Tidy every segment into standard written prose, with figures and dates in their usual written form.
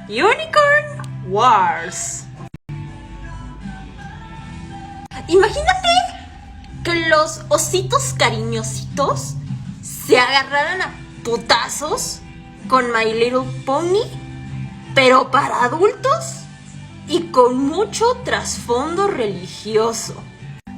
Unicorn Wars. Imagínate que los ositos cariñositos se agarraran a putazos con My Little Pony, pero para adultos y con mucho trasfondo religioso.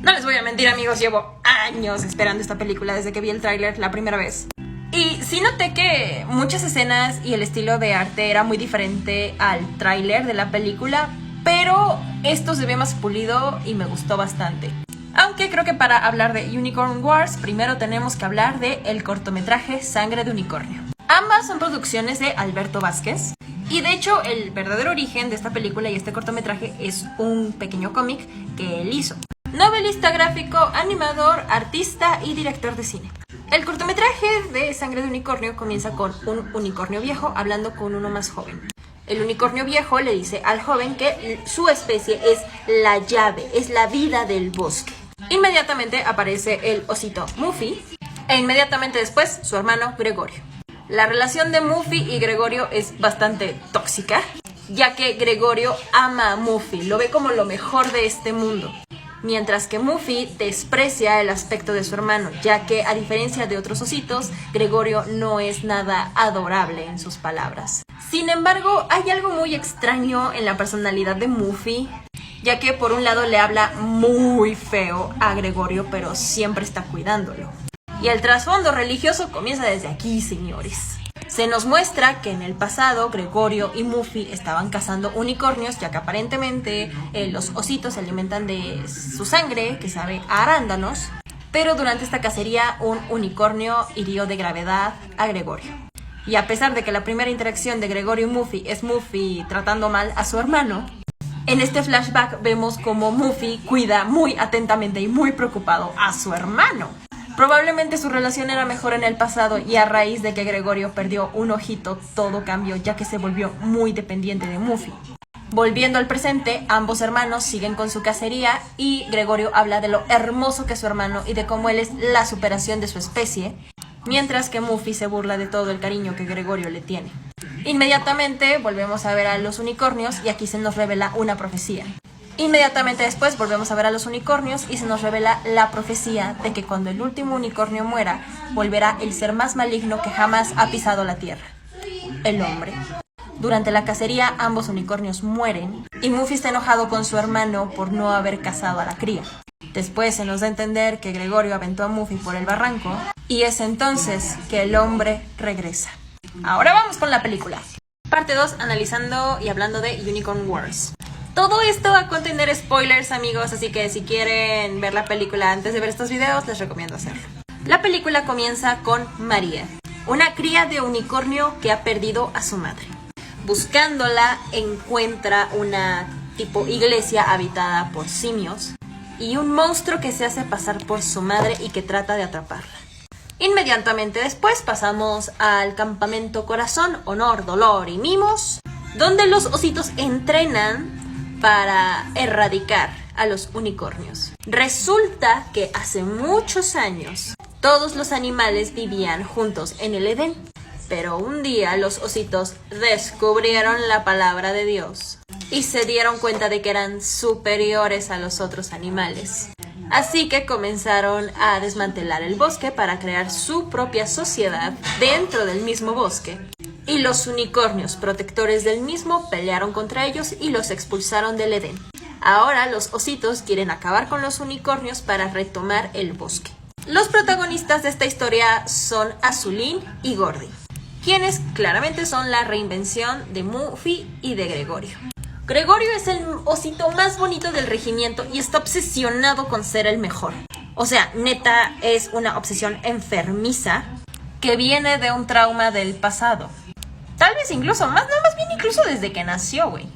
No les voy a mentir, amigos, llevo años esperando esta película desde que vi el tráiler la primera vez. Y sí noté que muchas escenas y el estilo de arte era muy diferente al tráiler de la película, pero esto se ve más pulido y me gustó bastante. Aunque creo que para hablar de Unicorn Wars, primero tenemos que hablar de el cortometraje Sangre de Unicornio. Ambas son producciones de Alberto Vázquez, y de hecho el verdadero origen de esta película y este cortometraje es un pequeño cómic que él hizo. Novelista gráfico, animador, artista y director de cine. El cortometraje de Sangre de Unicornio comienza con un unicornio viejo hablando con uno más joven. El unicornio viejo le dice al joven que su especie es la llave, es la vida del bosque. Inmediatamente aparece el osito Muffy e inmediatamente después su hermano Gregorio. La relación de Muffy y Gregorio es bastante tóxica, ya que Gregorio ama a Muffy, lo ve como lo mejor de este mundo. Mientras que Muffy desprecia el aspecto de su hermano, ya que a diferencia de otros ositos, Gregorio no es nada adorable en sus palabras. Sin embargo, hay algo muy extraño en la personalidad de Muffy, ya que por un lado le habla muy feo a Gregorio, pero siempre está cuidándolo. Y el trasfondo religioso comienza desde aquí, señores. Se nos muestra que en el pasado Gregorio y Muffy estaban cazando unicornios, ya que aparentemente los ositos se alimentan de su sangre, que sabe a arándanos. Pero durante esta cacería un unicornio hirió de gravedad a Gregorio. Y a pesar de que la primera interacción de Gregorio y Muffy es Muffy tratando mal a su hermano, en este flashback vemos como Muffy cuida muy atentamente y muy preocupado a su hermano. Probablemente su relación era mejor en el pasado y a raíz de que Gregorio perdió un ojito, todo cambió ya que se volvió muy dependiente de Muffy. Volviendo al presente, ambos hermanos siguen con su cacería y Gregorio habla de lo hermoso que es su hermano y de cómo él es la superación de su especie, mientras que Muffy se burla de todo el cariño que Gregorio le tiene. Inmediatamente volvemos a ver a los unicornios y aquí se nos revela una profecía. Inmediatamente después volvemos a ver a los unicornios y se nos revela la profecía de que cuando el último unicornio muera, volverá el ser más maligno que jamás ha pisado la tierra, el hombre. Durante la cacería ambos unicornios mueren y Muffy está enojado con su hermano por no haber cazado a la cría. Después se nos da a entender que Gregorio aventó a Muffy por el barranco y es entonces que el hombre regresa. Ahora vamos con la película. Parte 2, analizando y hablando de Unicorn Wars. Todo esto va a contener spoilers, amigos, así que si quieren ver la película antes de ver estos videos, les recomiendo hacerlo. La película comienza con María, una cría de unicornio que ha perdido a su madre. Buscándola, encuentra una tipo iglesia habitada por simios y un monstruo que se hace pasar por su madre y que trata de atraparla. Inmediatamente después pasamos al campamento Corazón, Honor, Dolor y Mimos, donde los ositos entrenan para erradicar a los unicornios. Resulta que hace muchos años todos los animales vivían juntos en el Edén, pero un día los ositos descubrieron la palabra de Dios y se dieron cuenta de que eran superiores a los otros animales. Así que comenzaron a desmantelar el bosque para crear su propia sociedad dentro del mismo bosque. Y los unicornios, protectores del mismo, pelearon contra ellos y los expulsaron del Edén. Ahora los ositos quieren acabar con los unicornios para retomar el bosque. Los protagonistas de esta historia son Azulín y Gordy, quienes claramente son la reinvención de Muffy y de Gregorio. Gregorio es el osito más bonito del regimiento y está obsesionado con ser el mejor. O sea, neta, es una obsesión enfermiza que viene de un trauma del pasado. Tal vez incluso más bien incluso desde que nació, güey.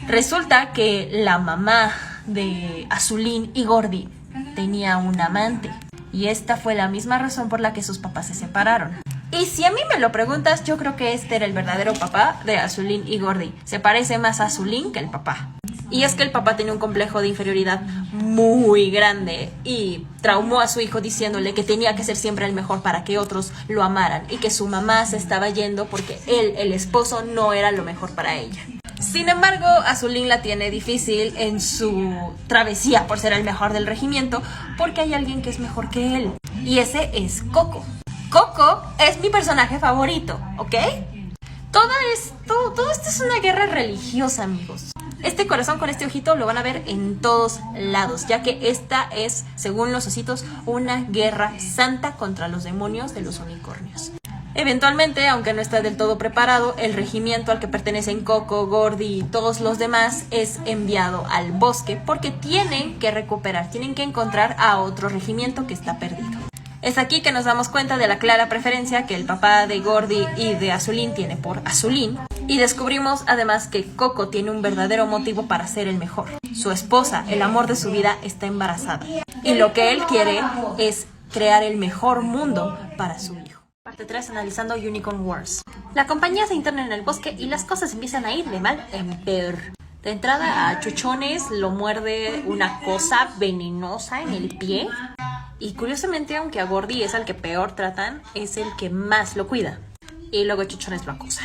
Resulta que la mamá de Azulín y Gordy tenía un amante. Y esta fue la misma razón por la que sus papás se separaron. Y si a mí me lo preguntas, yo creo que este era el verdadero papá de Azulín y Gordy. Se parece más a Azulín que el papá. Y es que el papá tenía un complejo de inferioridad muy grande y traumó a su hijo diciéndole que tenía que ser siempre el mejor para que otros lo amaran y que su mamá se estaba yendo porque él, el esposo, no era lo mejor para ella. Sin embargo, Azulín la tiene difícil en su travesía por ser el mejor del regimiento, porque hay alguien que es mejor que él, y ese es Coco. Coco es mi personaje favorito, ¿ok? Todo esto es una guerra religiosa, amigos. Este corazón con este ojito lo van a ver en todos lados, ya que esta es, según los ositos, una guerra santa contra los demonios de los unicornios. Eventualmente, aunque no está del todo preparado, el regimiento al que pertenecen Coco, Gordy y todos los demás es enviado al bosque porque tienen que recuperar, tienen que encontrar a otro regimiento que está perdido. Es aquí que nos damos cuenta de la clara preferencia que el papá de Gordy y de Azulín tiene por Azulín. Y descubrimos además que Coco tiene un verdadero motivo para ser el mejor. Su esposa, el amor de su vida, está embarazada. Y lo que él quiere es crear el mejor mundo para su hijo. Parte 3, analizando Unicorn Wars. La compañía se interna en el bosque y las cosas empiezan a ir de mal en peor. De entrada a Chuchones lo muerde una cosa venenosa en el pie. Y curiosamente, aunque a Gordy es al que peor tratan, es el que más lo cuida. Y luego Chuchones lo acosa.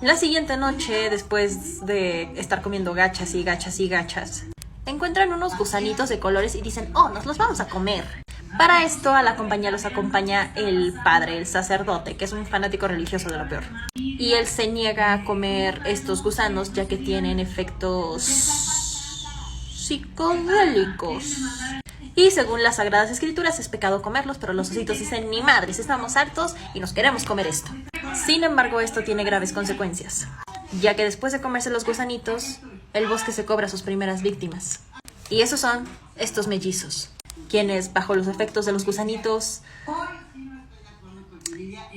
La siguiente noche, después de estar comiendo gachas y gachas y gachas, encuentran unos gusanitos de colores y dicen, oh, nos los vamos a comer. Para esto a la compañía los acompaña el padre, el sacerdote, que es un fanático religioso de lo peor. Y él se niega a comer estos gusanos ya que tienen efectos psicodélicos. Y según las Sagradas Escrituras es pecado comerlos, pero los ositos dicen, ni madres, estamos hartos y nos queremos comer esto. Sin embargo, esto tiene graves consecuencias, ya que después de comerse los gusanitos, el bosque se cobra sus primeras víctimas. Y esos son estos mellizos, quienes bajo los efectos de los gusanitos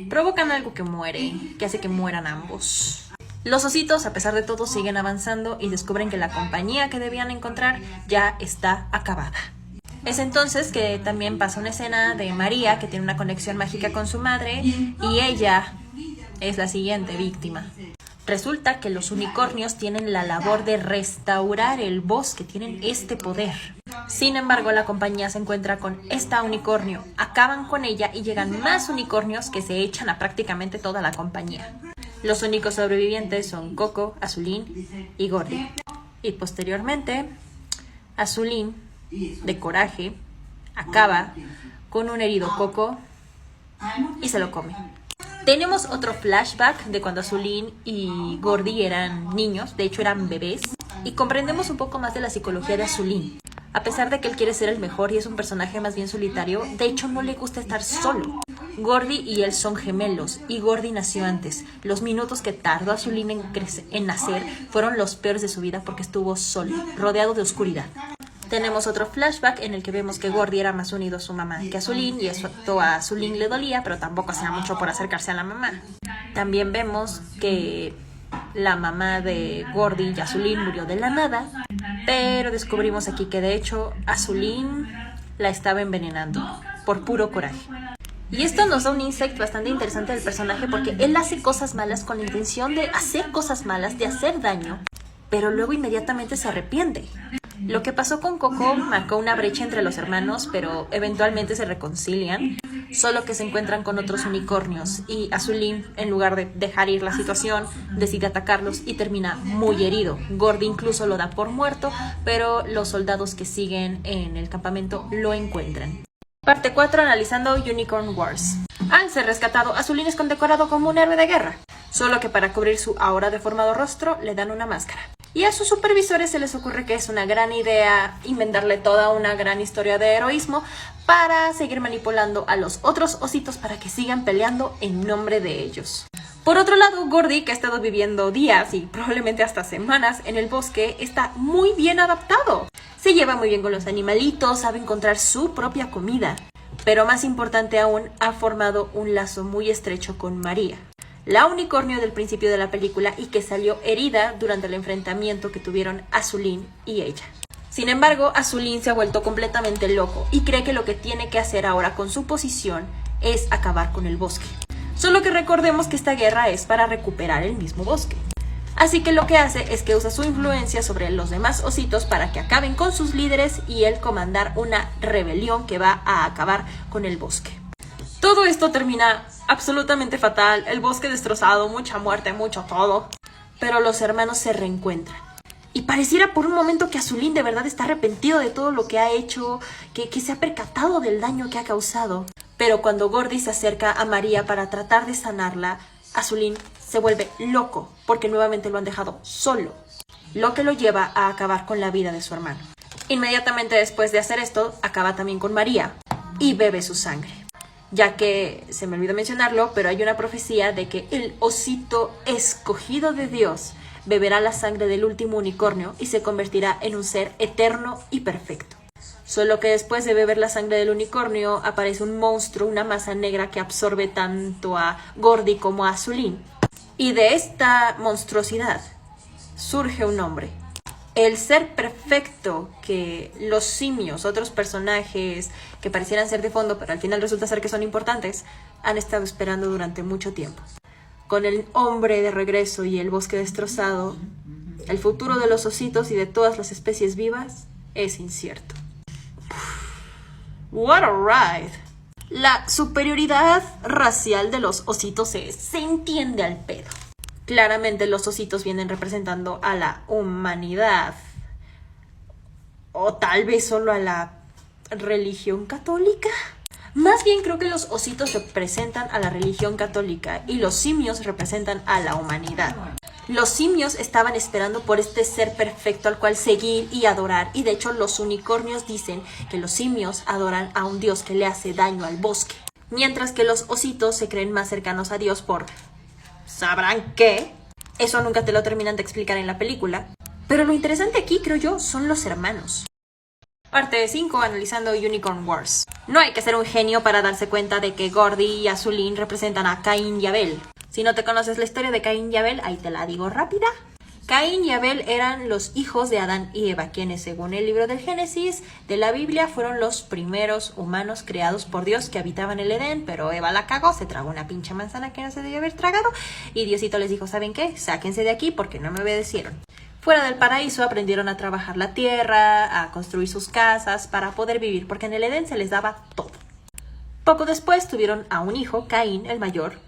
provocan algo que muere, que hace que mueran ambos. Los ositos, a pesar de todo, siguen avanzando y descubren que la compañía que debían encontrar ya está acabada. Es entonces que también pasa una escena de María, que tiene una conexión mágica con su madre, y ella es la siguiente víctima. Resulta que los unicornios tienen la labor de restaurar el bosque, tienen este poder. Sin embargo, la compañía se encuentra con esta unicornio, acaban con ella y llegan más unicornios que se echan a prácticamente toda la compañía. Los únicos sobrevivientes son Coco, Azulín y Gordy. Y posteriormente, Azulín, de coraje, acaba con un herido Coco y se lo come. Tenemos otro flashback de cuando Azulín y Gordy eran niños, de hecho eran bebés, y comprendemos un poco más de la psicología de Azulín. A pesar de que él quiere ser el mejor y es un personaje más bien solitario, de hecho no le gusta estar solo. Gordy y él son gemelos, y Gordy nació antes. Los minutos que tardó Azulín en nacer fueron los peores de su vida porque estuvo solo, rodeado de oscuridad. Tenemos otro flashback en el que vemos que Gordy era más unido a su mamá que a Azulín, y eso a Azulín le dolía, pero tampoco hacía mucho por acercarse a la mamá. También vemos que la mamá de Gordy y Azulín murió de la nada, pero descubrimos aquí que de hecho Azulín la estaba envenenando por puro coraje. Y esto nos da un insight bastante interesante del personaje porque él hace cosas malas con la intención de hacer cosas malas, de hacer daño, pero luego inmediatamente se arrepiente. Lo que pasó con Coco marcó una brecha entre los hermanos, pero eventualmente se reconcilian, solo que se encuentran con otros unicornios y Azulín, en lugar de dejar ir la situación, decide atacarlos y termina muy herido. Gordy incluso lo da por muerto, pero los soldados que siguen en el campamento lo encuentran. Parte 4, analizando Unicorn Wars. Al ser rescatado, Azulín es condecorado como un héroe de guerra, solo que para cubrir su ahora deformado rostro le dan una máscara. Y a sus supervisores se les ocurre que es una gran idea inventarle toda una gran historia de heroísmo para seguir manipulando a los otros ositos para que sigan peleando en nombre de ellos. Por otro lado, Gordy, que ha estado viviendo días y probablemente hasta semanas en el bosque, está muy bien adaptado. Se lleva muy bien con los animalitos, sabe encontrar su propia comida. Pero más importante aún, ha formado un lazo muy estrecho con María, la unicornio del principio de la película y que salió herida durante el enfrentamiento que tuvieron Azulín y ella. Sin embargo, Azulín se ha vuelto completamente loco y cree que lo que tiene que hacer ahora con su posición es acabar con el bosque. Solo que recordemos que esta guerra es para recuperar el mismo bosque. Así que lo que hace es que usa su influencia sobre los demás ositos para que acaben con sus líderes y él comandar una rebelión que va a acabar con el bosque. Todo esto termina absolutamente fatal, el bosque destrozado, mucha muerte, mucho todo. pero los hermanos se reencuentran. Y pareciera por un momento que Azulín de verdad está arrepentido de todo lo que ha hecho, que se ha percatado del daño que ha causado. Pero cuando Gordy se acerca a María para tratar de sanarla, Azulín se vuelve loco porque nuevamente lo han dejado solo, lo que lo lleva a acabar con la vida de su hermano. Inmediatamente después de hacer esto, acaba también con María y bebe su sangre. Ya que, se me olvidó mencionarlo, pero hay una profecía de que el osito escogido de Dios beberá la sangre del último unicornio y se convertirá en un ser eterno y perfecto. Solo que después de beber la sangre del unicornio aparece un monstruo, una masa negra que absorbe tanto a Gordy como a Azulín. Y de esta monstruosidad surge un hombre. El ser perfecto que los simios, otros personajes que parecieran ser de fondo, pero al final resulta ser que son importantes, han estado esperando durante mucho tiempo. Con el hombre de regreso y el bosque destrozado, el futuro de los ositos y de todas las especies vivas es incierto. What a ride. La superioridad racial de los ositos se entiende al pedo. Claramente los ositos vienen representando a la humanidad. O tal vez solo a la religión católica. Más bien creo que los ositos representan a la religión católica y los simios representan a la humanidad. Los simios estaban esperando por este ser perfecto al cual seguir y adorar, y de hecho los unicornios dicen que los simios adoran a un dios que le hace daño al bosque, mientras que los ositos se creen más cercanos a Dios por... ¿sabrán qué? Eso nunca te lo terminan de explicar en la película, pero lo interesante aquí, creo yo, son los hermanos. Parte 5, analizando Unicorn Wars. No hay que ser un genio para darse cuenta de que Gordy y Azulín representan a Caín y Abel. Si no te conoces la historia de Caín y Abel, ahí te la digo rápida. Caín y Abel eran los hijos de Adán y Eva, quienes según el libro del Génesis de la Biblia fueron los primeros humanos creados por Dios que habitaban el Edén, pero Eva la cagó, se tragó una pinche manzana que no se debía haber tragado y Diosito les dijo, ¿saben qué? Sáquense de aquí porque no me obedecieron. Fuera del paraíso aprendieron a trabajar la tierra, a construir sus casas para poder vivir, porque en el Edén se les daba todo. Poco después tuvieron a un hijo, Caín, el mayor,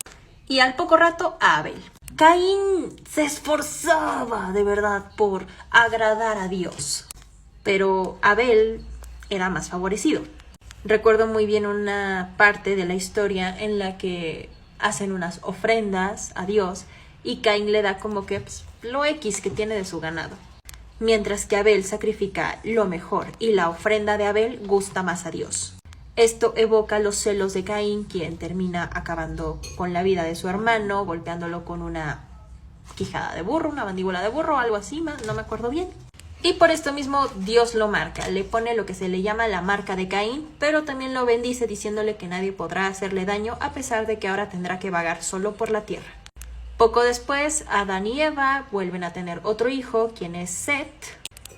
y al poco rato a Abel. Caín se esforzaba de verdad por agradar a Dios, pero Abel era más favorecido. Recuerdo muy bien una parte de la historia en la que hacen unas ofrendas a Dios y Caín le da como que lo X que tiene de su ganado, mientras que Abel sacrifica lo mejor y la ofrenda de Abel gusta más a Dios. Esto evoca los celos de Caín, quien termina acabando con la vida de su hermano, golpeándolo con una quijada de burro, una mandíbula de burro, algo así, no me acuerdo bien. Y por esto mismo Dios lo marca, le pone lo que se le llama la marca de Caín, pero también lo bendice diciéndole que nadie podrá hacerle daño a pesar de que ahora tendrá que vagar solo por la tierra. Poco después, Adán y Eva vuelven a tener otro hijo, quien es Seth,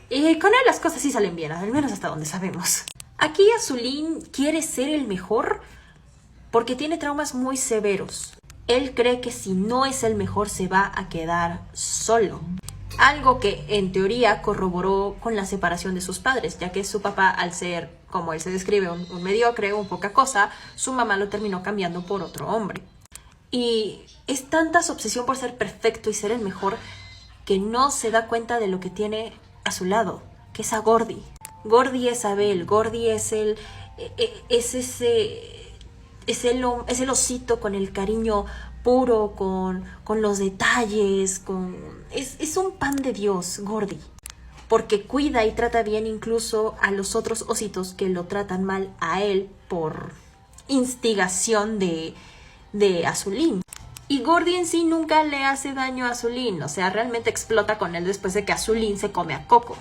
y con él las cosas sí salen bien, al menos hasta donde sabemos. Aquí Azulín quiere ser el mejor porque tiene traumas muy severos. Él cree que si no es el mejor se va a quedar solo. Algo que en teoría corroboró con la separación de sus padres, ya que su papá, al ser, como él se describe, un mediocre, un poca cosa, su mamá lo terminó cambiando por otro hombre. Y es tanta su obsesión por ser perfecto y ser el mejor que no se da cuenta de lo que tiene a su lado, que es a Gordy. Gordy es Abel, Gordy es el osito con el cariño puro, con los detalles, es un pan de Dios, Gordy, porque cuida y trata bien incluso a los otros ositos que lo tratan mal a él por instigación de Azulín. Y Gordy en sí nunca le hace daño a Azulín, o sea, realmente explota con él después de que Azulín se come a Coco.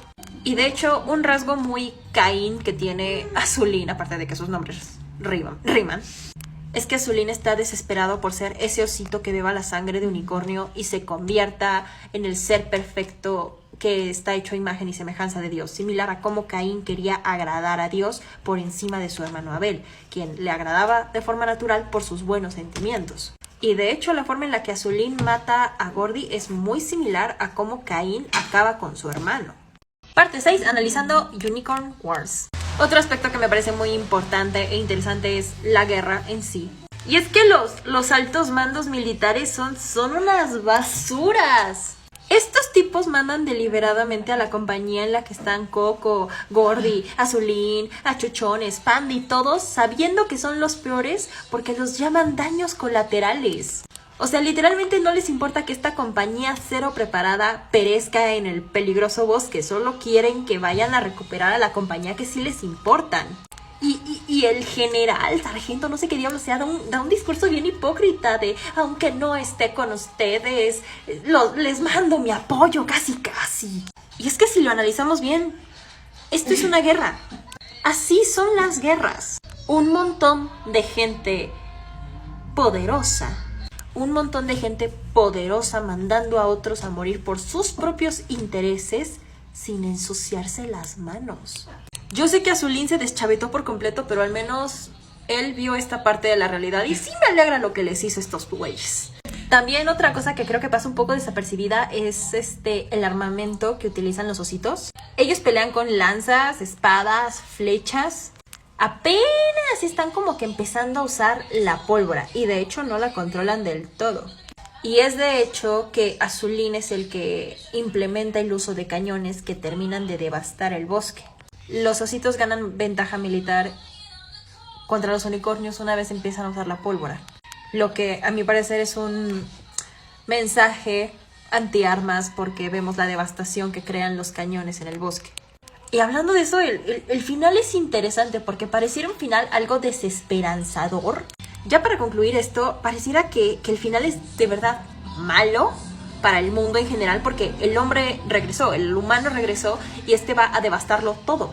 Y de hecho, un rasgo muy Caín que tiene Azulín, aparte de que sus nombres riman, es que Azulín está desesperado por ser ese osito que beba la sangre de unicornio y se convierta en el ser perfecto que está hecho a imagen y semejanza de Dios, similar a cómo Caín quería agradar a Dios por encima de su hermano Abel, quien le agradaba de forma natural por sus buenos sentimientos. Y de hecho la forma en la que Azulín mata a Gordy es muy similar a cómo Caín acaba con su hermano. Parte 6, analizando Unicorn Wars. Otro aspecto que me parece muy importante e interesante es la guerra en sí. Y es que los altos mandos militares son unas basuras. Estos tipos mandan deliberadamente a la compañía en la que están Coco, Gordy, Azulín, Achuchones, Pandy, todos sabiendo que son los peores porque los llaman daños colaterales. O sea, literalmente no les importa que esta compañía cero preparada perezca en el peligroso bosque. Solo quieren que vayan a recuperar a la compañía que sí les importan. Y el general, sargento, no sé qué diablo sea, da un discurso bien hipócrita de aunque no esté con ustedes, les mando mi apoyo, casi. Y es que si lo analizamos bien, esto es una guerra. Así son las guerras. Un montón de gente poderosa. Un montón de gente poderosa mandando a otros a morir por sus propios intereses sin ensuciarse las manos. Yo sé que Azulín se deschavetó por completo, pero al menos él vio esta parte de la realidad y sí me alegra lo que les hizo estos güeyes. También otra cosa que creo que pasa un poco desapercibida es el armamento que utilizan los ositos. Ellos pelean con lanzas, espadas, flechas. Apenas están como que empezando a usar la pólvora y de hecho no la controlan del todo. Y es de hecho que Azulín es el que implementa el uso de cañones que terminan de devastar el bosque. Los ositos ganan ventaja militar contra los unicornios una vez empiezan a usar la pólvora. Lo que a mi parecer es un mensaje antiarmas porque vemos la devastación que crean los cañones en el bosque. Y hablando de eso, el final es interesante porque pareciera un final algo desesperanzador. Ya para concluir esto, pareciera que el final es de verdad malo para el mundo en general porque el hombre regresó, el humano regresó y va a devastarlo todo.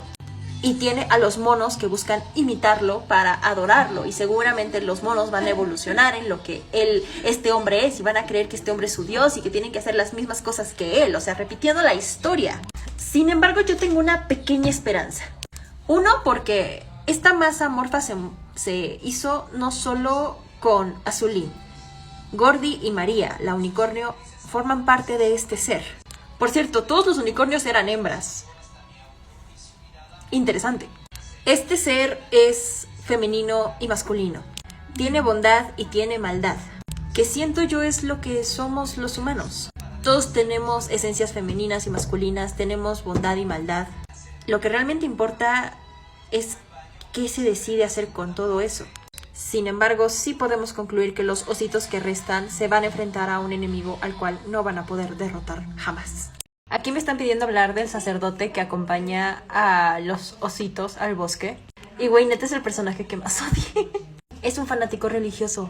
Y tiene a los monos que buscan imitarlo para adorarlo y seguramente los monos van a evolucionar en lo que este hombre es y van a creer que este hombre es su dios y que tienen que hacer las mismas cosas que él, o sea, repitiendo la historia. Sin embargo, yo tengo una pequeña esperanza. Uno, porque esta masa amorfa se hizo no solo con Azulín. Gordy y María, la unicornio, forman parte de este ser. Por cierto, todos los unicornios eran hembras. Interesante. Este ser es femenino y masculino. Tiene bondad y tiene maldad. Que siento yo es lo que somos los humanos. Todos tenemos esencias femeninas y masculinas, tenemos bondad y maldad. Lo que realmente importa es qué se decide hacer con todo eso. Sin embargo, sí podemos concluir que los ositos que restan se van a enfrentar a un enemigo al cual no van a poder derrotar jamás. Aquí me están pidiendo hablar del sacerdote que acompaña a los ositos al bosque. Y güey, neta es el personaje que más odié. Es un fanático religioso.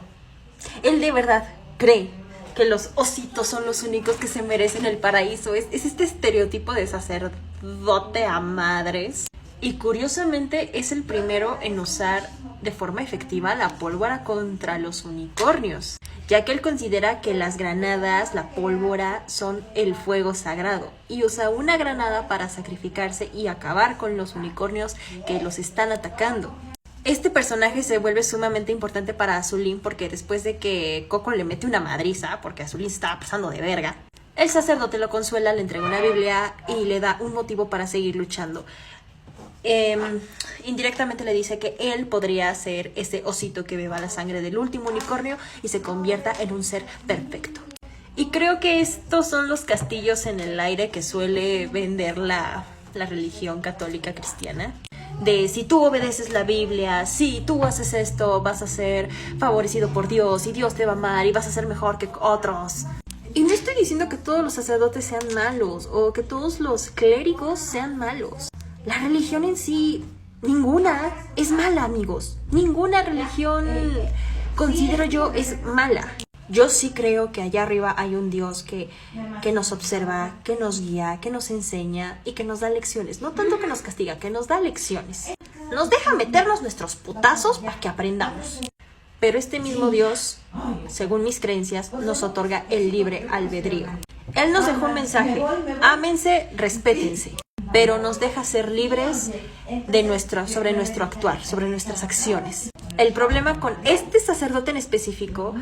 Él de verdad cree que los ositos son los únicos que se merecen el paraíso. Es este estereotipo de sacerdote a madres. Y curiosamente es el primero en usar de forma efectiva la pólvora contra los unicornios, ya que él considera que las granadas, la pólvora, son el fuego sagrado. Y usa una granada para sacrificarse y acabar con los unicornios que los están atacando. Este personaje se vuelve sumamente importante para Azulín porque después de que Coco le mete una madriza, porque Azulín se estaba pasando de verga, el sacerdote lo consuela, le entrega una Biblia y le da un motivo para seguir luchando. Indirectamente le dice que él podría ser ese osito que beba la sangre del último unicornio y se convierta en un ser perfecto. Y creo que estos son los castillos en el aire que suele vender la religión católica cristiana. De si tú obedeces la Biblia, si tú haces esto, vas a ser favorecido por Dios y Dios te va a amar y vas a ser mejor que otros. Y no estoy diciendo que todos los sacerdotes sean malos o que todos los clérigos sean malos. La religión en sí, ninguna es mala, amigos. Ninguna religión, considero yo, es mala. Yo sí creo que allá arriba hay un Dios que nos observa, que nos guía, que nos enseña y que nos da lecciones. No tanto que nos castiga, que nos da lecciones. Nos deja meternos nuestros putazos para que aprendamos. Pero este mismo Dios, según mis creencias, nos otorga el libre albedrío. Él nos dejó un mensaje: ámense, respétense. Pero nos deja ser libres sobre nuestro actuar, sobre nuestras acciones. El problema con este sacerdote en específico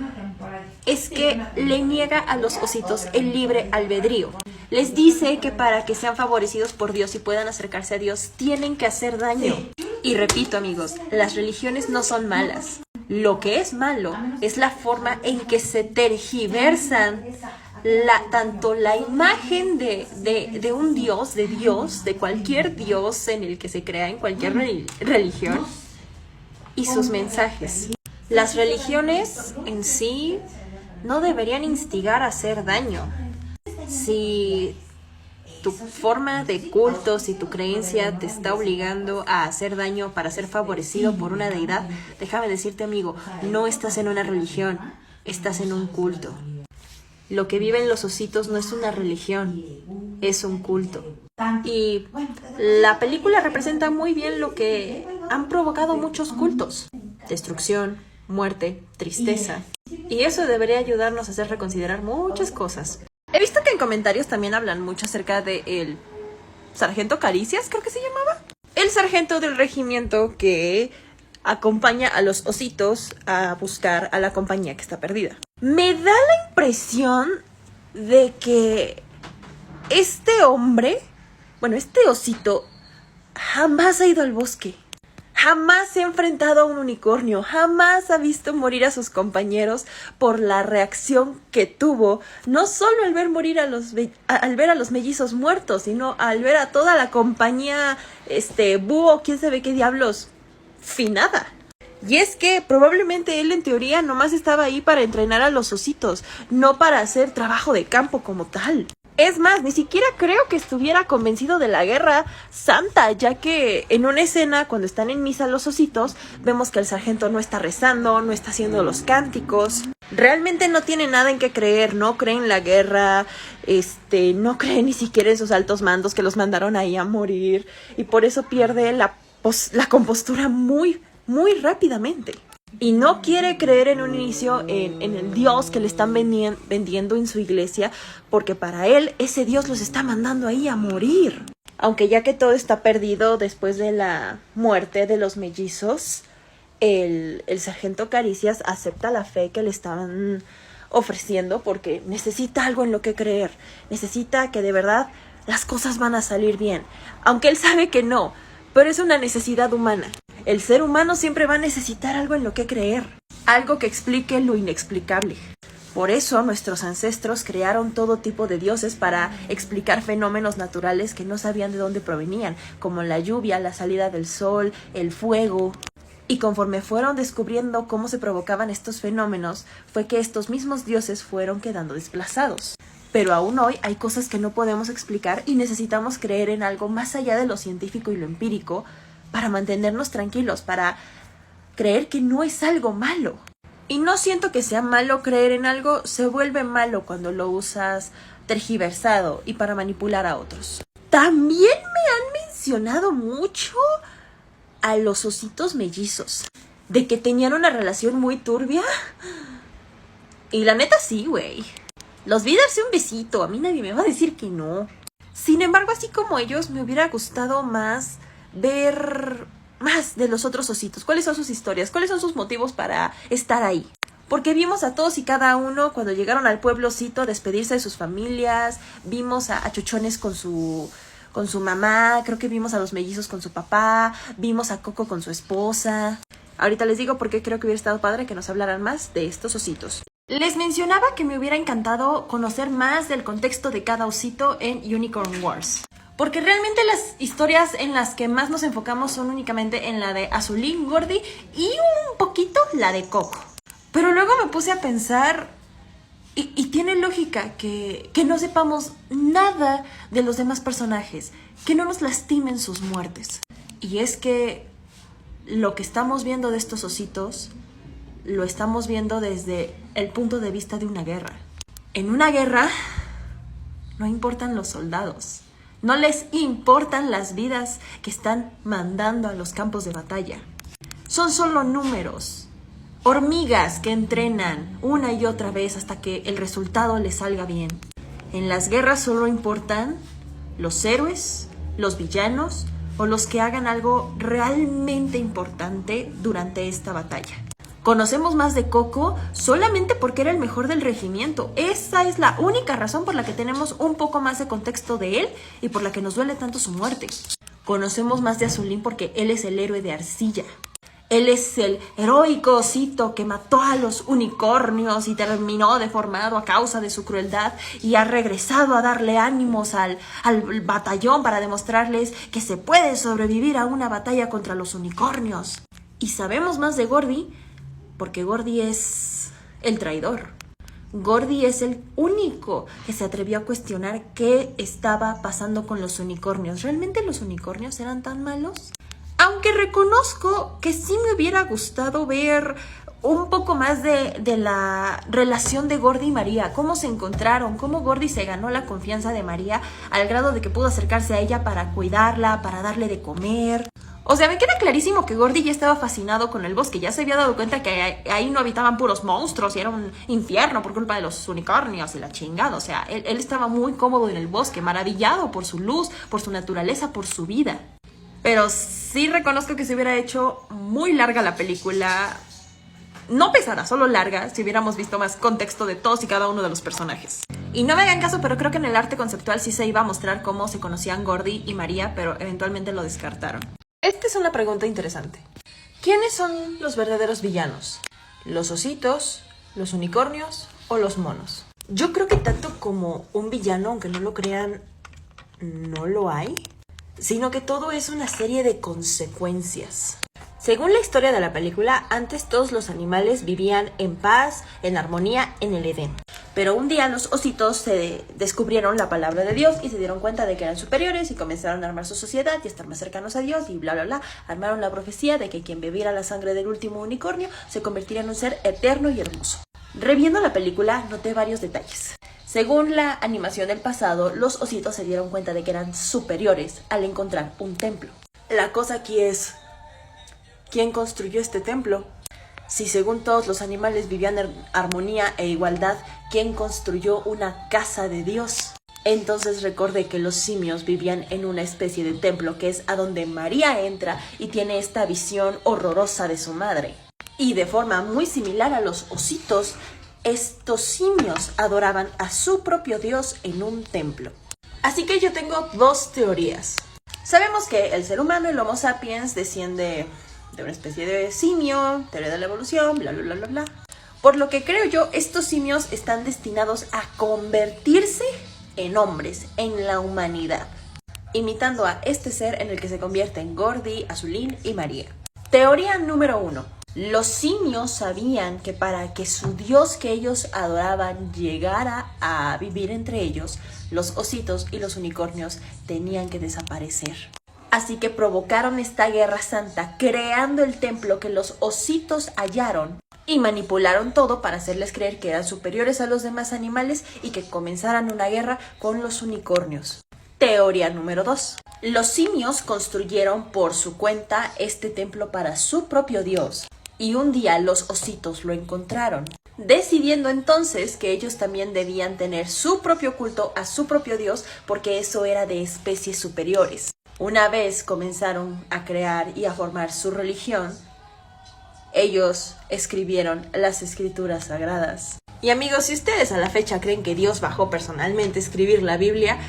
es que le niega a los ositos el libre albedrío. Les dice que para que sean favorecidos por Dios y puedan acercarse a Dios, tienen que hacer daño. Y repito, amigos, las religiones no son malas. Lo que es malo es la forma en que se tergiversan tanto la imagen de un dios, de cualquier dios en el que se crea en cualquier religión, y sus mensajes. Las religiones en sí no deberían instigar a hacer daño. Si tu forma de culto, si tu creencia te está obligando a hacer daño para ser favorecido por una deidad, déjame decirte, amigo, no estás en una religión, estás en un culto. Lo que viven los ositos no es una religión, es un culto. Y la película representa muy bien lo que han provocado muchos cultos: destrucción, muerte, tristeza. Y eso debería ayudarnos a hacer reconsiderar muchas cosas. He visto que en comentarios también hablan mucho acerca de el sargento Caricias, creo que se llamaba. El sargento del regimiento que acompaña a los ositos a buscar a la compañía que está perdida. Me da la impresión de que este hombre, este osito, jamás ha ido al bosque. Jamás se ha enfrentado a un unicornio, jamás ha visto morir a sus compañeros por la reacción que tuvo, no solo al ver morir al ver a los mellizos muertos, sino al ver a toda la compañía, búho, quién sabe qué diablos, finada. Y es que probablemente él en teoría nomás estaba ahí para entrenar a los ositos, no para hacer trabajo de campo como tal. Es más, ni siquiera creo que estuviera convencido de la guerra santa, ya que en una escena, cuando están en misa los ositos, vemos que el sargento no está rezando, no está haciendo los cánticos. Realmente no tiene nada en qué creer, no cree en la guerra, no cree ni siquiera en sus altos mandos que los mandaron ahí a morir, y por eso pierde la compostura muy rápidamente. Y no quiere creer en un inicio en el Dios que le están vendiendo en su iglesia, porque para él ese Dios los está mandando ahí a morir. Aunque ya que todo está perdido después de la muerte de los mellizos, el sargento Caricias acepta la fe que le estaban ofreciendo porque necesita algo en lo que creer. Necesita que de verdad las cosas van a salir bien. Aunque él sabe que no, pero es una necesidad humana. El ser humano siempre va a necesitar algo en lo que creer, algo que explique lo inexplicable. Por eso nuestros ancestros crearon todo tipo de dioses para explicar fenómenos naturales que no sabían de dónde provenían, como la lluvia, la salida del sol, el fuego. Y conforme fueron descubriendo cómo se provocaban estos fenómenos, fue que estos mismos dioses fueron quedando desplazados. Pero aún hoy hay cosas que no podemos explicar y necesitamos creer en algo más allá de lo científico y lo empírico, para mantenernos tranquilos, para creer que no es algo malo. Y no siento que sea malo creer en algo, se vuelve malo cuando lo usas tergiversado y para manipular a otros. También me han mencionado mucho a los ositos mellizos, de que tenían una relación muy turbia. Y la neta sí, güey. Los vi darse un besito, a mí nadie me va a decir que no. Sin embargo, así como ellos, me hubiera gustado más ver más de los otros ositos. ¿Cuáles son sus historias? ¿Cuáles son sus motivos para estar ahí? Porque vimos a todos y cada uno cuando llegaron al pueblo osito a despedirse de sus familias. Vimos a Chuchones con su mamá. Creo que vimos a los mellizos con su papá. Vimos a Coco con su esposa. Ahorita les digo por qué creo que hubiera estado padre que nos hablaran más de estos ositos. Les mencionaba que me hubiera encantado conocer más del contexto de cada osito en Unicorn Wars. Porque realmente las historias en las que más nos enfocamos son únicamente en la de Azulín, Gordy y un poquito la de Coco. Pero luego me puse a pensar, y tiene lógica que no sepamos nada de los demás personajes, que no nos lastimen sus muertes. Y es que lo que estamos viendo de estos ositos, lo estamos viendo desde el punto de vista de una guerra. En una guerra no importan los soldados. No les importan las vidas que están mandando a los campos de batalla. Son solo números, hormigas que entrenan una y otra vez hasta que el resultado les salga bien. En las guerras solo importan los héroes, los villanos o los que hagan algo realmente importante durante esta batalla. Conocemos más de Coco solamente porque era el mejor del regimiento. Esa es la única razón por la que tenemos un poco más de contexto de él y por la que nos duele tanto su muerte. Conocemos más de Azulín porque él es el héroe de Arcilla. Él es el heroico osito que mató a los unicornios y terminó deformado a causa de su crueldad y ha regresado a darle ánimos al batallón para demostrarles que se puede sobrevivir a una batalla contra los unicornios. Y sabemos más de Gordy porque Gordy es el traidor. Gordy es el único que se atrevió a cuestionar qué estaba pasando con los unicornios. ¿Realmente los unicornios eran tan malos? Aunque reconozco que sí me hubiera gustado ver un poco más de la relación de Gordy y María, cómo se encontraron, cómo Gordy se ganó la confianza de María al grado de que pudo acercarse a ella para cuidarla, para darle de comer. O sea, me queda clarísimo que Gordy ya estaba fascinado con el bosque, ya se había dado cuenta que ahí no habitaban puros monstruos y era un infierno por culpa de los unicornios y la chingada. O sea, él estaba muy cómodo en el bosque, maravillado por su luz, por su naturaleza, por su vida. Pero sí reconozco que se hubiera hecho muy larga la película, no pesada, solo larga, si hubiéramos visto más contexto de todos y cada uno de los personajes. Y no me hagan caso, pero creo que en el arte conceptual sí se iba a mostrar cómo se conocían Gordy y María, pero eventualmente lo descartaron. Esta es una pregunta interesante. ¿Quiénes son los verdaderos villanos? ¿Los ositos, los unicornios o los monos? Yo creo que tanto como un villano, aunque no lo crean, no lo hay, sino que todo es una serie de consecuencias. Según la historia de la película, antes todos los animales vivían en paz, en armonía, en el Edén. Pero un día los ositos se descubrieron la palabra de Dios y se dieron cuenta de que eran superiores y comenzaron a armar su sociedad y estar más cercanos a Dios y bla bla bla. Armaron la profecía de que quien bebiera la sangre del último unicornio se convertiría en un ser eterno y hermoso. Reviendo la película, noté varios detalles. Según la animación del pasado, los ositos se dieron cuenta de que eran superiores al encontrar un templo. La cosa aquí es, ¿quién construyó este templo? Si según todos los animales vivían en armonía e igualdad, ¿quién construyó una casa de Dios? Entonces recordé que los simios vivían en una especie de templo que es a donde María entra y tiene esta visión horrorosa de su madre. Y de forma muy similar a los ositos, estos simios adoraban a su propio Dios en un templo. Así que yo tengo dos teorías. Sabemos que el ser humano, el Homo sapiens, desciende de una especie de simio, teoría de la evolución, bla, bla, bla, bla, bla. Por lo que creo yo, estos simios están destinados a convertirse en hombres, en la humanidad, imitando a este ser en el que se convierten Gordy, Azulín y María. Teoría número 1. Los simios sabían que para que su Dios que ellos adoraban llegara a vivir entre ellos, los ositos y los unicornios tenían que desaparecer. Así que provocaron esta guerra santa, creando el templo que los ositos hallaron y manipularon todo para hacerles creer que eran superiores a los demás animales y que comenzaran una guerra con los unicornios. Teoría número 2. Los simios construyeron por su cuenta este templo para su propio Dios. Y un día los ositos lo encontraron, decidiendo entonces que ellos también debían tener su propio culto a su propio Dios porque eso era de especies superiores. Una vez comenzaron a crear y a formar su religión, ellos escribieron las escrituras sagradas. Y amigos, si ustedes a la fecha creen que Dios bajó personalmente a escribir la Biblia,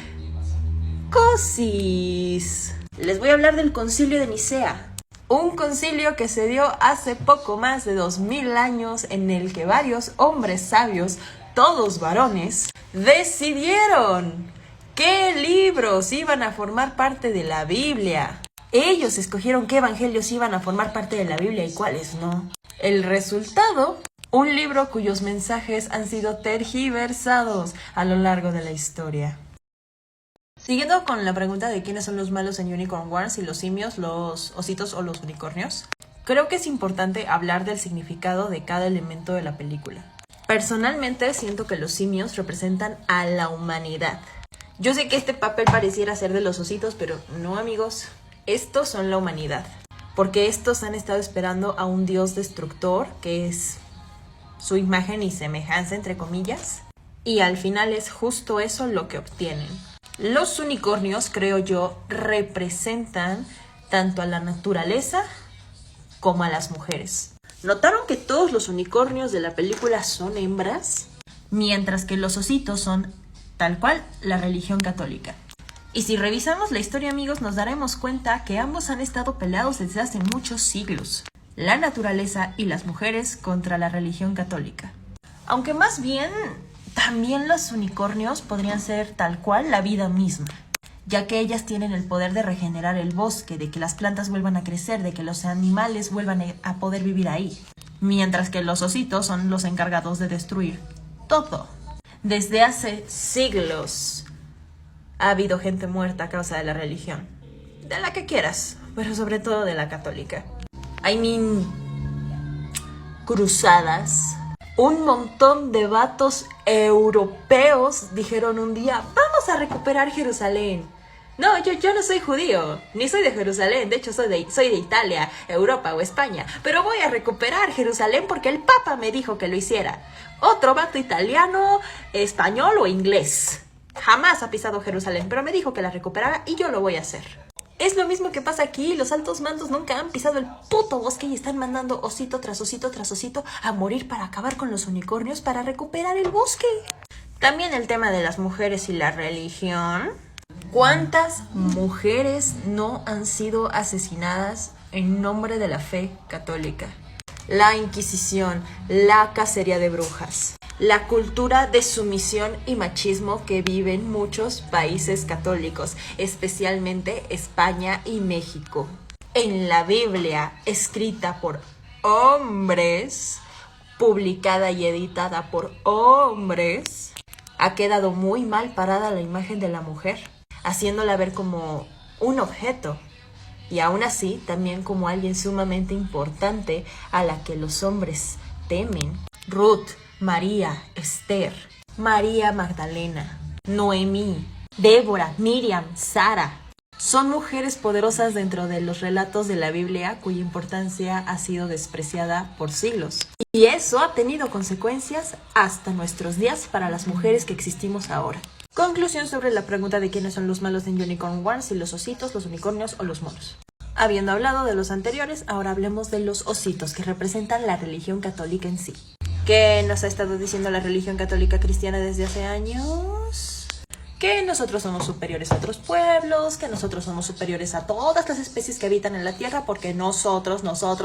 cosis. Les voy a hablar del Concilio de Nicea. Un concilio que se dio hace poco más de 2000 años en el que varios hombres sabios, todos varones, decidieron qué libros iban a formar parte de la Biblia. Ellos escogieron qué evangelios iban a formar parte de la Biblia y cuáles no. El resultado, un libro cuyos mensajes han sido tergiversados a lo largo de la historia. Siguiendo con la pregunta de quiénes son los malos en Unicorn Wars, si los simios, los ositos o los unicornios, creo que es importante hablar del significado de cada elemento de la película. Personalmente siento que los simios representan a la humanidad. Yo sé que este papel pareciera ser de los ositos, pero no, amigos, estos son la humanidad. Porque estos han estado esperando a un dios destructor, que es su imagen y semejanza, entre comillas, y al final es justo eso lo que obtienen. Los unicornios, creo yo, representan tanto a la naturaleza como a las mujeres. ¿Notaron que todos los unicornios de la película son hembras? Mientras que los ositos son, tal cual, la religión católica. Y si revisamos la historia, amigos, nos daremos cuenta que ambos han estado peleados desde hace muchos siglos. la naturaleza y las mujeres contra la religión católica. Aunque más bien, también los unicornios podrían ser tal cual la vida misma, ya que ellas tienen el poder de regenerar el bosque, de que las plantas vuelvan a crecer, de que los animales vuelvan a poder vivir ahí, mientras que los ositos son los encargados de destruir todo. Desde hace siglos ha habido gente muerta a causa de la religión, de la que quieras, pero sobre todo de la católica. I mean, cruzadas. Un montón de vatos europeos dijeron un día, vamos a recuperar Jerusalén. No, yo no soy judío, ni soy de Jerusalén, de hecho soy de Italia, Europa o España, pero voy a recuperar Jerusalén porque el Papa me dijo que lo hiciera. Otro vato italiano, español o inglés. Jamás ha pisado Jerusalén, pero me dijo que la recuperara y yo lo voy a hacer. Es lo mismo que pasa aquí, los altos mandos nunca han pisado el puto bosque y están mandando osito tras osito tras osito a morir para acabar con los unicornios para recuperar el bosque. También el tema de las mujeres y la religión. ¿Cuántas mujeres no han sido asesinadas en nombre de la fe católica? La Inquisición, la cacería de brujas, la cultura de sumisión y machismo que viven muchos países católicos, especialmente España y México. En la Biblia, escrita por hombres, publicada y editada por hombres, ha quedado muy mal parada la imagen de la mujer, haciéndola ver como un objeto. Y aún así, también como alguien sumamente importante a la que los hombres temen. Ruth, María, Esther, María Magdalena, Noemí, Débora, Miriam, Sara. Son mujeres poderosas dentro de los relatos de la Biblia cuya importancia ha sido despreciada por siglos. Y eso ha tenido consecuencias hasta nuestros días para las mujeres que existimos ahora. Conclusión sobre la pregunta de quiénes son los malos en Unicorn Wars, si los ositos, los unicornios o los monos. Habiendo hablado de los anteriores, ahora hablemos de los ositos, que representan la religión católica en sí. ¿Qué nos ha estado diciendo la religión católica cristiana desde hace años? Que nosotros somos superiores a otros pueblos, que nosotros somos superiores a todas las especies que habitan en la tierra, porque nosotros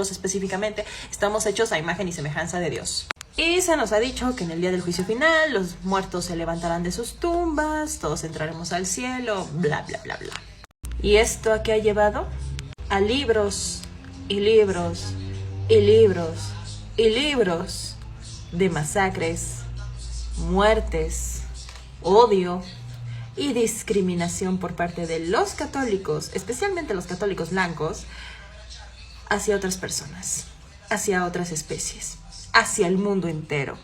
específicamente, estamos hechos a imagen y semejanza de Dios. Y se nos ha dicho que en el día del juicio final los muertos se levantarán de sus tumbas, todos entraremos al cielo, bla, bla, bla, bla. ¿Y esto a qué ha llevado? A libros y libros y libros y libros de masacres, muertes, odio y discriminación por parte de los católicos, especialmente los católicos blancos, hacia otras personas, hacia otras especies, hacia el mundo entero.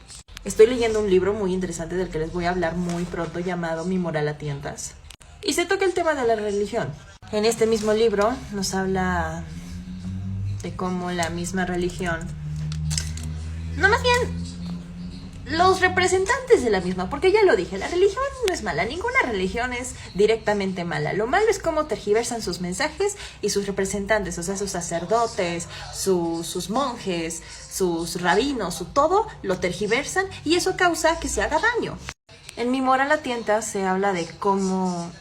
Estoy leyendo un libro muy interesante del que les voy a hablar muy pronto llamado Mi moral a tientas. Y se toca el tema de la religión. En este mismo libro nos habla de cómo la misma religión, no, más bien los representantes de la misma, porque ya lo dije, la religión no es mala, ninguna religión es directamente mala. Lo malo es cómo tergiversan sus mensajes y sus representantes, o sea, sus sacerdotes, sus monjes, sus rabinos, su todo lo tergiversan y eso causa que se haga daño. En Mi moral a tientas se habla de cómo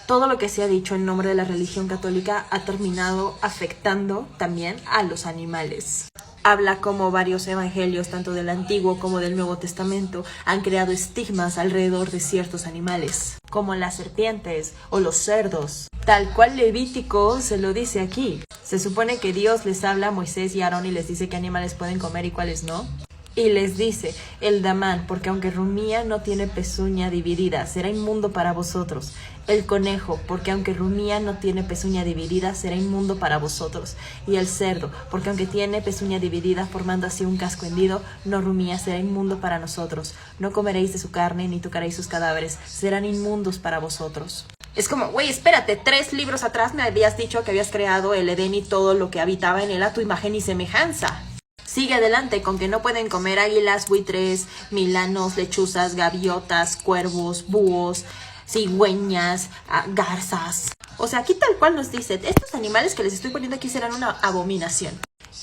todo lo que se ha dicho en nombre de la religión católica ha terminado afectando también a los animales. Habla como varios evangelios, tanto del Antiguo como del Nuevo Testamento, han creado estigmas alrededor de ciertos animales, como las serpientes o los cerdos. Tal cual Levítico se lo dice aquí. Se supone que Dios les habla a Moisés y Aarón y les dice qué animales pueden comer y cuáles no. Y les dice, el damán, porque aunque rumía no tiene pezuña dividida, será inmundo para vosotros. El conejo, porque aunque rumía no tiene pezuña dividida, será inmundo para vosotros. Y el cerdo, porque aunque tiene pezuña dividida, formando así un casco hendido, no rumía, será inmundo para nosotros. No comeréis de su carne, ni tocaréis sus cadáveres, serán inmundos para vosotros. Es como, güey, espérate, 3 libros atrás me habías dicho que habías creado el Edén y todo lo que habitaba en él a tu imagen y semejanza. Sigue adelante con que no pueden comer águilas, buitres, milanos, lechuzas, gaviotas, cuervos, búhos, cigüeñas, garzas. O sea, aquí tal cual nos dice, estos animales que les estoy poniendo aquí serán una abominación.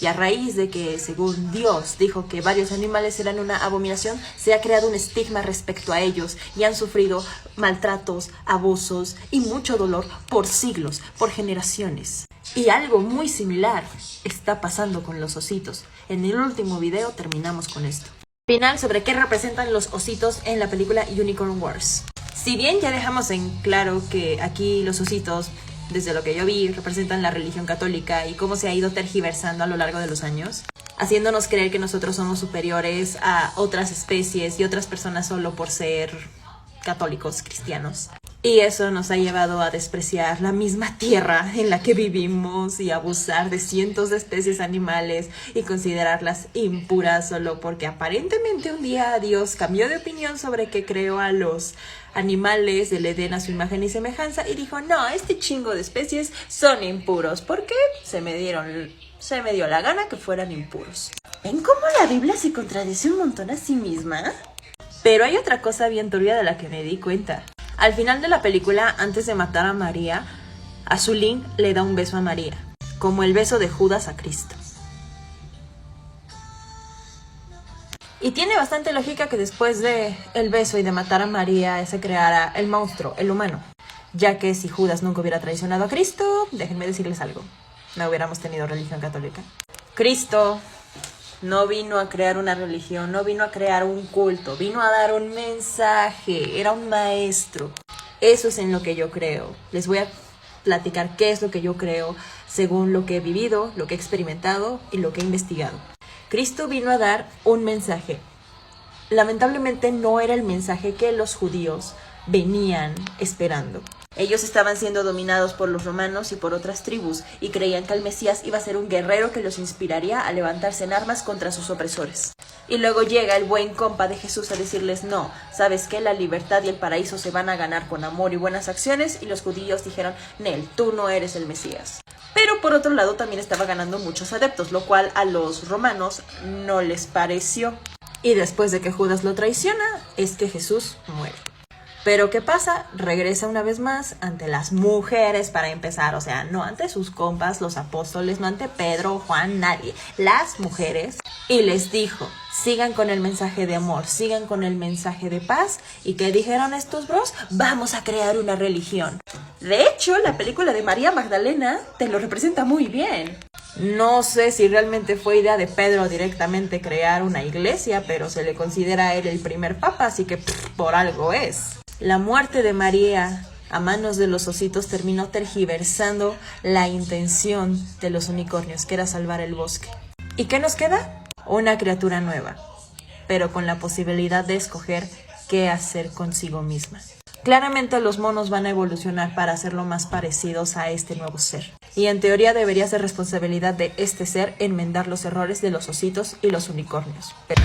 Y a raíz de que, según Dios, dijo que varios animales eran una abominación, se ha creado un estigma respecto a ellos y han sufrido maltratos, abusos y mucho dolor por siglos, por generaciones. Y algo muy similar está pasando con los ositos. En el último video terminamos con esto. Final sobre qué representan los ositos en la película Unicorn Wars. Si bien ya dejamos en claro que aquí los ositos, desde lo que yo vi, representan la religión católica y cómo se ha ido tergiversando a lo largo de los años, haciéndonos creer que nosotros somos superiores a otras especies y otras personas solo por ser católicos, cristianos. Y eso nos ha llevado a despreciar la misma tierra en la que vivimos y abusar de cientos de especies animales y considerarlas impuras solo porque aparentemente un día Dios cambió de opinión sobre que creó a los animales del Edén a su imagen y semejanza y dijo, no, este chingo de especies son impuros porque se me dio la gana que fueran impuros. ¿Ven cómo la Biblia se contradice un montón a sí misma? Pero hay otra cosa bien turbia de la que me di cuenta. Al final de la película, antes de matar a María, Azulín le da un beso a María, como el beso de Judas a Cristo. Y tiene bastante lógica que después de el beso y de matar a María se creara el monstruo, el humano. Ya que si Judas nunca hubiera traicionado a Cristo, déjenme decirles algo, no hubiéramos tenido religión católica. Cristo no vino a crear una religión, no vino a crear un culto, vino a dar un mensaje, era un maestro. Eso es en lo que yo creo. Les voy a platicar qué es lo que yo creo según lo que he vivido, lo que he experimentado y lo que he investigado. Cristo vino a dar un mensaje. Lamentablemente no era el mensaje que los judíos venían esperando. Ellos estaban siendo dominados por los romanos y por otras tribus y creían que el Mesías iba a ser un guerrero que los inspiraría a levantarse en armas contra sus opresores. Y luego llega el buen compa de Jesús a decirles, no, ¿sabes qué? La libertad y el paraíso se van a ganar con amor y buenas acciones. Y los judíos dijeron, Nel, tú no eres el Mesías. Pero por otro lado también estaba ganando muchos adeptos, lo cual a los romanos no les pareció. Y después de que Judas lo traiciona, es que Jesús muere. Pero ¿qué pasa? Regresa una vez más ante las mujeres para empezar, o sea, no ante sus compas, los apóstoles, no ante Pedro, Juan, nadie, las mujeres, y les dijo, sigan con el mensaje de amor, sigan con el mensaje de paz. ¿Y qué dijeron estos bros? Vamos a crear una religión. De hecho, la película de María Magdalena te lo representa muy bien. No sé si realmente fue idea de Pedro directamente crear una iglesia, pero se le considera a él el primer papa, así que por algo es. La muerte de María a manos de los ositos terminó tergiversando la intención de los unicornios, que era salvar el bosque. ¿Y qué nos queda? Una criatura nueva, pero con la posibilidad de escoger qué hacer consigo misma. Claramente los monos van a evolucionar para hacerlo más parecidos a este nuevo ser. Y en teoría debería ser responsabilidad de este ser enmendar los errores de los ositos y los unicornios. Pero